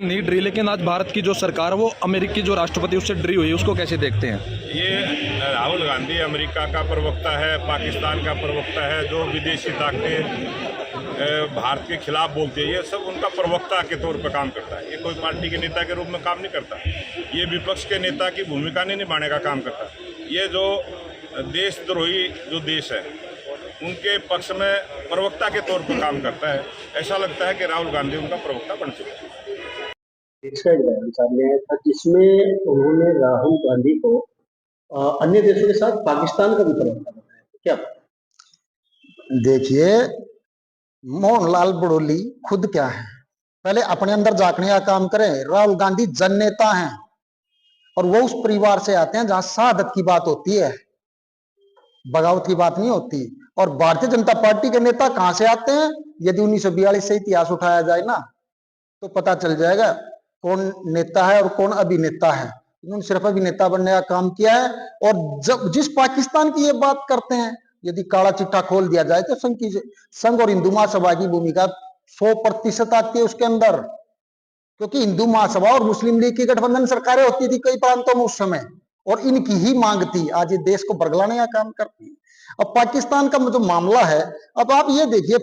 नहीं डरी, लेकिन आज भारत की जो सरकार है वो अमेरिकी जो राष्ट्रपति उससे डरी हुई है, उसको कैसे देखते हैं? ये राहुल गांधी अमेरिका का प्रवक्ता है, पाकिस्तान का प्रवक्ता है, जो विदेशी ताकतें भारत के खिलाफ बोलती है, ये सब उनका प्रवक्ता के तौर पर काम करता है। ये कोई पार्टी के नेता के रूप में काम नहीं करता। ये विपक्ष के नेता की भूमिका नहीं निभाने का काम करता। ये जो देशद्रोही जो देश है उनके पक्ष में प्रवक्ता के तौर पर काम करता है। ऐसा लगता है कि राहुल गांधी उनका प्रवक्ता बन चुका है। एक बयान सामने आया था जिसमें उन्होंने राहुल गांधी को अन्य देशों के साथ पाकिस्तान का भी प्रवक्ता बनाया। क्या देखिए, मोहनलाल बड़ोली खुद क्या है, पहले अपने अंदर झांकने का काम करें। राहुल गांधी जन नेता हैं और वो उस परिवार से आते हैं जहां शहादत की बात होती है, बगावत की बात नहीं होती। और भारतीय जनता पार्टी के नेता कहां से आते हैं? यदि 1942 से इतिहास उठाया जाए ना तो पता चल जाएगा कौन नेता है और कौन अभिनेता है। इन्होंने सिर्फ अभिनेता बनने का काम किया है। और जब जिस पाकिस्तान की ये बात करते हैं, यदि काला चिट्ठा खोल दिया जाए तो संघ और हिंदू महासभा की भूमिका 100% आती है उसके अंदर, क्योंकि हिंदू महासभा और मुस्लिम लीग की गठबंधन सरकारें होती थी कई प्रांतों में उस समय, और इनकी ही मांग थी। आज ये देश को बरगलाने का काम करती है। अब पाकिस्तान का जो मामला है, अब आप ये देखिए,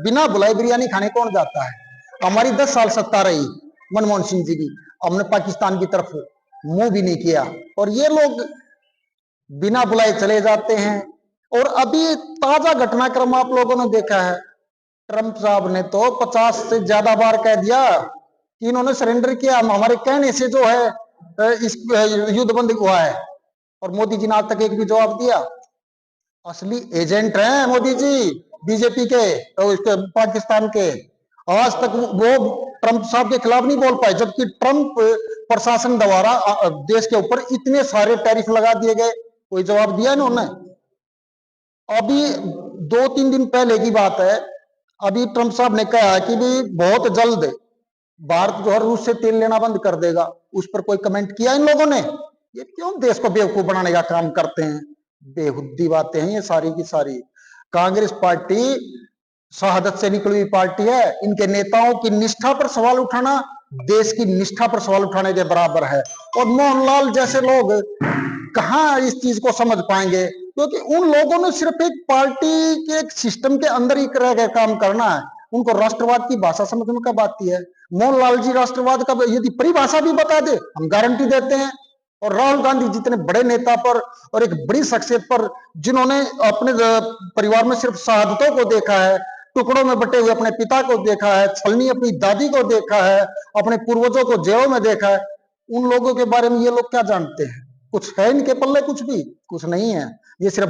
बिना बुलाए बिरयानी खाने कौन जाता है? हमारी 10 साल सत्ता रही मनमोहन सिंह जी की, हमने पाकिस्तान की तरफ मुंह भी नहीं किया, और ये लोग बिना बुलाए चले जाते हैं। और अभी ताजा घटनाक्रम आप लोगों ने देखा है, ट्रंप साहब ने तो 50 से ज्यादा बार कह दिया कि इन्होंने सरेंडर किया, हमारे कहने से जो है इस युद्ध बंद हुआ है। और मोदी जी ने आज तक एक भी जवाब दिया? असली एजेंट हैं मोदी जी बीजेपी के और पाकिस्तान के। आज तक वो ट्रंप साहब के खिलाफ नहीं बोल पाए, जबकि ट्रंप प्रशासन द्वारा देश के ऊपर इतने सारे टैरिफ लगा दिए गए, कोई जवाब दिया इन्होंने? अभी 2-3 दिन पहले की बात है, अभी ट्रंप साहब ने कहा कि भी बहुत जल्द भारत जो है रूस से तेल लेना बंद कर देगा। उस पर कोई कमेंट किया इन लोगों ने? ये क्यों देश को बेवकूफ बनाने का काम करते हैं? बेहुद्दी बातें हैं ये सारी की सारी। कांग्रेस पार्टी शहादत से निकली हुई पार्टी है। इनके नेताओं की निष्ठा पर सवाल उठाना देश की निष्ठा पर सवाल उठाने के बराबर है। और मोहनलाल जैसे लोग कहां इस चीज को समझ पाएंगे, क्योंकि उन लोगों ने सिर्फ एक पार्टी के एक सिस्टम के अंदर ही रह के काम करना है। उनको राष्ट्रवाद की भाषा समझ में कब आती है? मोहनलाल जी राष्ट्रवाद का यदि परिभाषा भी बता दे, हम गारंटी देते हैं। और राहुल गांधी जितने बड़े नेता पर और एक बड़ी शख्सियत पर, जिन्होंने अपने परिवार में सिर्फ शहादतों को देखा है, टुकड़ों में बटे हुए अपने पिता को देखा है, छलनी अपनी दादी को देखा है, अपने पूर्वजों को जेलों में देखा है, उन लोगों के बारे में ये लोग क्या जानते हैं? कुछ है इनके पल्ले? कुछ भी कुछ नहीं है। ये सिर्फ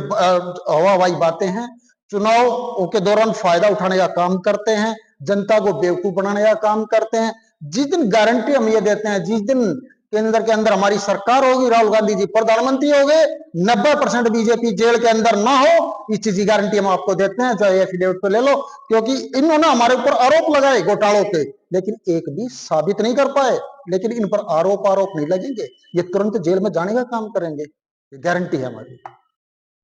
हवा हवाई बातें हैं। चुनाव के दौरान फायदा उठाने का काम करते हैं, जनता को बेवकूफ बनाने का काम करते हैं। जिस दिन गारंटी हम ये देते हैं, जिस दिन केंद्र के अंदर हमारी सरकार होगी, राहुल गांधी जी प्रधानमंत्री हो गए, 90% बीजेपी जेल के अंदर ना हो, इस चीज की गारंटी हम आपको देते हैं। चाहे एफिडेविट पे ले लो, क्योंकि इन्होंने हमारे ऊपर आरोप लगाए घोटालों के, लेकिन एक भी साबित नहीं कर पाए। लेकिन इन पर आरोप नहीं लगेंगे, ये तुरंत जेल में जाने का काम करेंगे, गारंटी है हमारी।